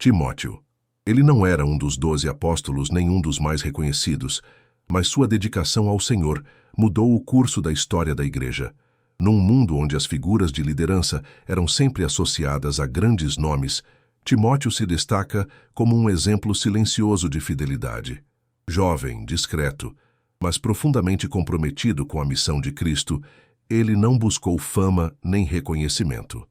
Timóteo. Ele não era um dos 12 apóstolos nem um dos mais reconhecidos, mas sua dedicação ao Senhor mudou o curso da história da Igreja. Num mundo onde as figuras de liderança eram sempre associadas a grandes nomes, Timóteo se destaca como um exemplo silencioso de fidelidade. Jovem, discreto, mas profundamente comprometido com a missão de Cristo, ele não buscou fama nem reconhecimento.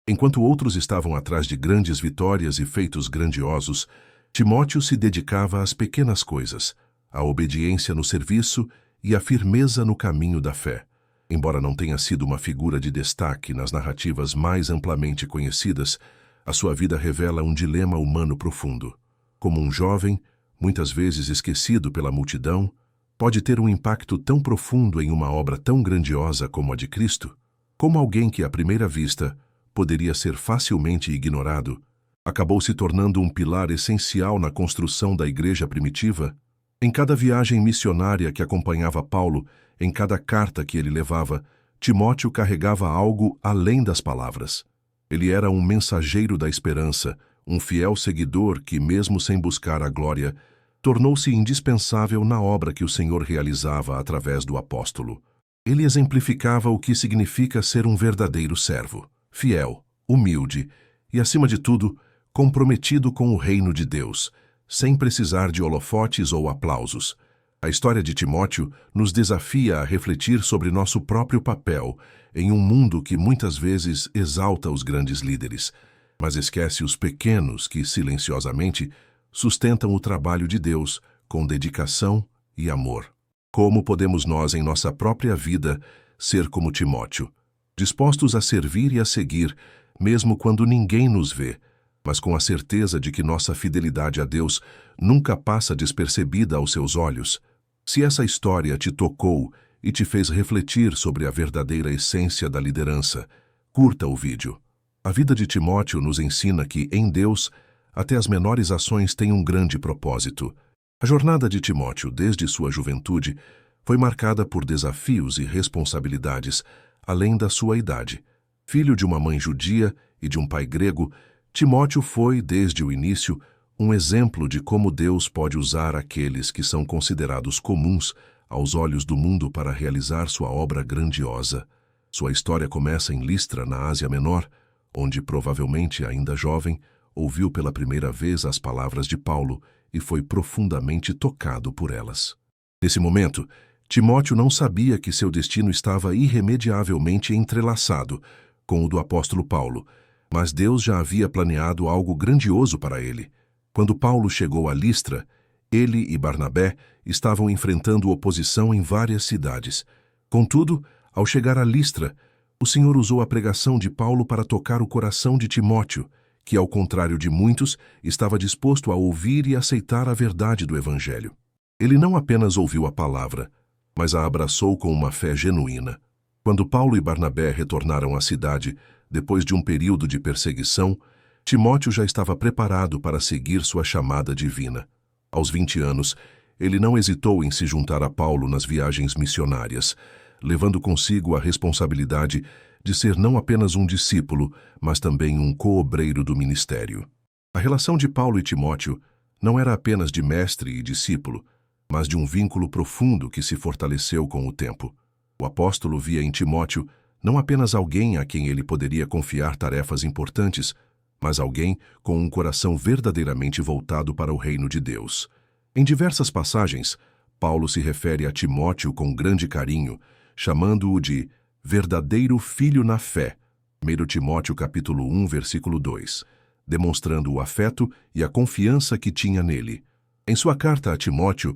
Enquanto outros estavam atrás de grandes vitórias e feitos grandiosos, Timóteo se dedicava às pequenas coisas, à obediência no serviço e à firmeza no caminho da fé. Embora não tenha sido uma figura de destaque nas narrativas mais amplamente conhecidas, a sua vida revela um dilema humano profundo. Como um jovem, muitas vezes esquecido pela multidão, pode ter um impacto tão profundo em uma obra tão grandiosa como a de Cristo? Como alguém que, à primeira vista, poderia ser facilmente ignorado, acabou se tornando um pilar essencial na construção da igreja primitiva? Em cada viagem missionária que acompanhava Paulo, em cada carta que ele levava, Timóteo carregava algo além das palavras. Ele era um mensageiro da esperança, um fiel seguidor que, mesmo sem buscar a glória, tornou-se indispensável na obra que o Senhor realizava através do apóstolo. Ele exemplificava o que significa ser um verdadeiro servo, fiel, humilde e, acima de tudo, comprometido com o reino de Deus, sem precisar de holofotes ou aplausos. A história de Timóteo nos desafia a refletir sobre nosso próprio papel em um mundo que muitas vezes exalta os grandes líderes, mas esquece os pequenos que, silenciosamente, sustentam o trabalho de Deus com dedicação e amor. Como podemos nós, em nossa própria vida, ser como Timóteo, dispostos a servir e a seguir, mesmo quando ninguém nos vê, mas com a certeza de que nossa fidelidade a Deus nunca passa despercebida aos seus olhos? Se essa história te tocou e te fez refletir sobre a verdadeira essência da liderança, curta o vídeo. A vida de Timóteo nos ensina que, em Deus, até as menores ações têm um grande propósito. A jornada de Timóteo, desde sua juventude, foi marcada por desafios e responsabilidades, além da sua idade. Filho de uma mãe judia e de um pai grego, Timóteo foi, desde o início, um exemplo de como Deus pode usar aqueles que são considerados comuns aos olhos do mundo para realizar sua obra grandiosa. Sua história começa em Listra, na Ásia Menor, onde, provavelmente ainda jovem, ouviu pela primeira vez as palavras de Paulo e foi profundamente tocado por elas. Nesse momento, Timóteo não sabia que seu destino estava irremediavelmente entrelaçado com o do apóstolo Paulo, mas Deus já havia planeado algo grandioso para ele. Quando Paulo chegou a Listra, ele e Barnabé estavam enfrentando oposição em várias cidades. Contudo, ao chegar a Listra, o Senhor usou a pregação de Paulo para tocar o coração de Timóteo, que, ao contrário de muitos, estava disposto a ouvir e aceitar a verdade do Evangelho. Ele não apenas ouviu a palavra, mas a abraçou com uma fé genuína. Quando Paulo e Barnabé retornaram à cidade, depois de um período de perseguição, Timóteo já estava preparado para seguir sua chamada divina. Aos 20 anos, ele não hesitou em se juntar a Paulo nas viagens missionárias, levando consigo a responsabilidade de ser não apenas um discípulo, mas também um coobreiro do ministério. A relação de Paulo e Timóteo não era apenas de mestre e discípulo, mas de um vínculo profundo que se fortaleceu com o tempo. O apóstolo via em Timóteo não apenas alguém a quem ele poderia confiar tarefas importantes, mas alguém com um coração verdadeiramente voltado para o reino de Deus. Em diversas passagens, Paulo se refere a Timóteo com grande carinho, chamando-o de verdadeiro filho na fé, 1 Timóteo capítulo 1, versículo 2, demonstrando o afeto e a confiança que tinha nele. Em sua carta a Timóteo,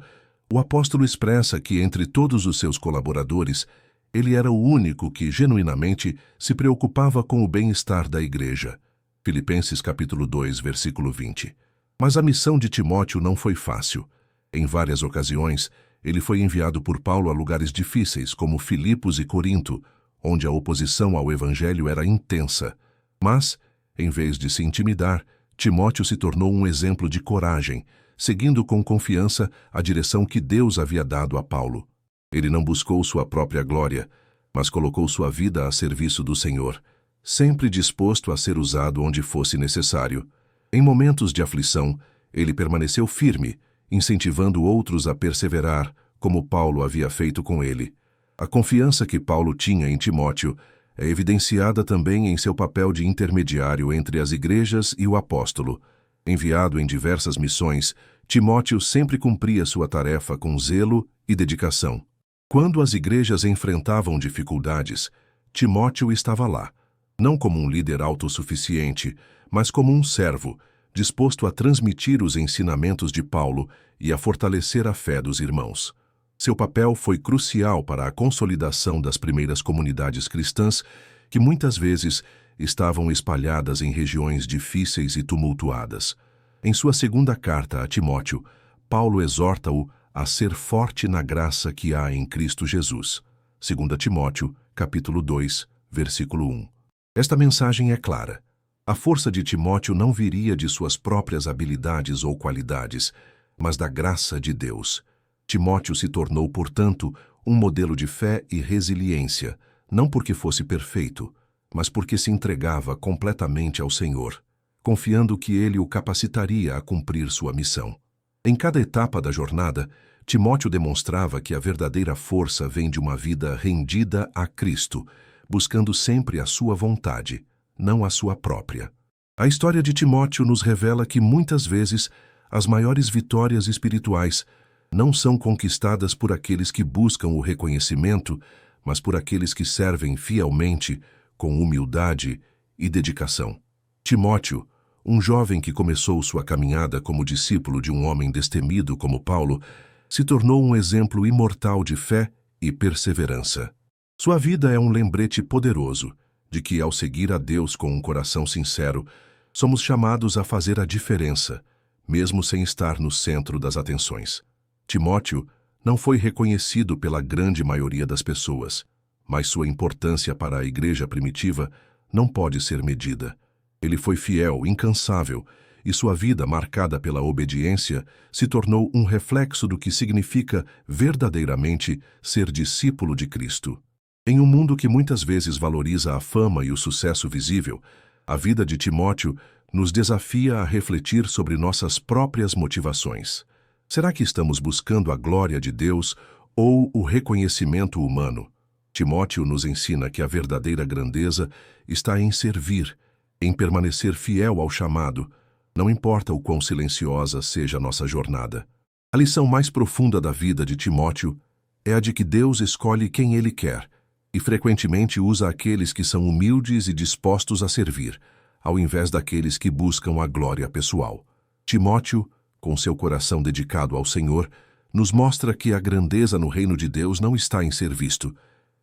o apóstolo expressa que entre todos os seus colaboradores, ele era o único que genuinamente se preocupava com o bem-estar da igreja. Filipenses capítulo 2, versículo 20. Mas a missão de Timóteo não foi fácil. Em várias ocasiões, ele foi enviado por Paulo a lugares difíceis, como Filipos e Corinto, onde a oposição ao evangelho era intensa. Mas, em vez de se intimidar, Timóteo se tornou um exemplo de coragem, seguindo com confiança a direção que Deus havia dado a Paulo. Ele não buscou sua própria glória, mas colocou sua vida a serviço do Senhor, sempre disposto a ser usado onde fosse necessário. Em momentos de aflição, ele permaneceu firme, incentivando outros a perseverar, como Paulo havia feito com ele. A confiança que Paulo tinha em Timóteo é evidenciada também em seu papel de intermediário entre as igrejas e o apóstolo. Enviado em diversas missões, Timóteo sempre cumpria sua tarefa com zelo e dedicação. Quando as igrejas enfrentavam dificuldades, Timóteo estava lá, não como um líder autossuficiente, mas como um servo, disposto a transmitir os ensinamentos de Paulo e a fortalecer a fé dos irmãos. Seu papel foi crucial para a consolidação das primeiras comunidades cristãs, que muitas vezes estavam espalhadas em regiões difíceis e tumultuadas. Em sua segunda carta a Timóteo, Paulo exorta-o a ser forte na graça que há em Cristo Jesus. 2 Timóteo, capítulo 2, versículo 1. Esta mensagem é clara. A força de Timóteo não viria de suas próprias habilidades ou qualidades, mas da graça de Deus. Timóteo se tornou, portanto, um modelo de fé e resiliência, não porque fosse perfeito, mas porque se entregava completamente ao Senhor, confiando que Ele o capacitaria a cumprir sua missão. Em cada etapa da jornada, Timóteo demonstrava que a verdadeira força vem de uma vida rendida a Cristo, buscando sempre a sua vontade, não a sua própria. A história de Timóteo nos revela que muitas vezes as maiores vitórias espirituais não são conquistadas por aqueles que buscam o reconhecimento, mas por aqueles que servem fielmente, com humildade e dedicação. Timóteo, um jovem que começou sua caminhada como discípulo de um homem destemido como Paulo, se tornou um exemplo imortal de fé e perseverança. Sua vida é um lembrete poderoso de que, ao seguir a Deus com um coração sincero, somos chamados a fazer a diferença, mesmo sem estar no centro das atenções. Timóteo não foi reconhecido pela grande maioria das pessoas, mas sua importância para a igreja primitiva não pode ser medida. Ele foi fiel, incansável, e sua vida, marcada pela obediência, se tornou um reflexo do que significa verdadeiramente ser discípulo de Cristo. Em um mundo que muitas vezes valoriza a fama e o sucesso visível, a vida de Timóteo nos desafia a refletir sobre nossas próprias motivações. Será que estamos buscando a glória de Deus ou o reconhecimento humano? Timóteo nos ensina que a verdadeira grandeza está em servir, em permanecer fiel ao chamado, não importa o quão silenciosa seja a nossa jornada. A lição mais profunda da vida de Timóteo é a de que Deus escolhe quem Ele quer e frequentemente usa aqueles que são humildes e dispostos a servir, ao invés daqueles que buscam a glória pessoal. Timóteo, com seu coração dedicado ao Senhor, nos mostra que a grandeza no reino de Deus não está em ser visto,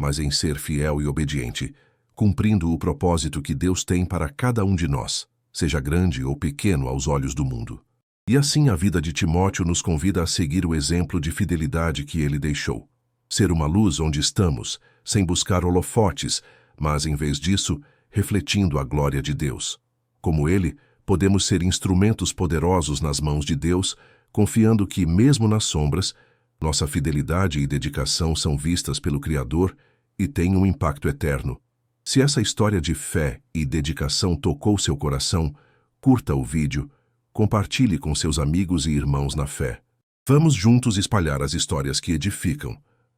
mas em ser fiel e obediente, cumprindo o propósito que Deus tem para cada um de nós, seja grande ou pequeno aos olhos do mundo. E assim a vida de Timóteo nos convida a seguir o exemplo de fidelidade que ele deixou. Ser uma luz onde estamos, sem buscar holofotes, mas, em vez disso, refletindo a glória de Deus. Como ele, podemos ser instrumentos poderosos nas mãos de Deus, confiando que, mesmo nas sombras, nossa fidelidade e dedicação são vistas pelo Criador e têm um impacto eterno. Se essa história de fé e dedicação tocou seu coração, curta o vídeo, compartilhe com seus amigos e irmãos na fé. Vamos juntos espalhar as histórias que edificam,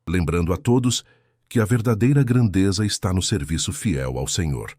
lembrando a todos que a verdadeira grandeza está no serviço fiel ao Senhor.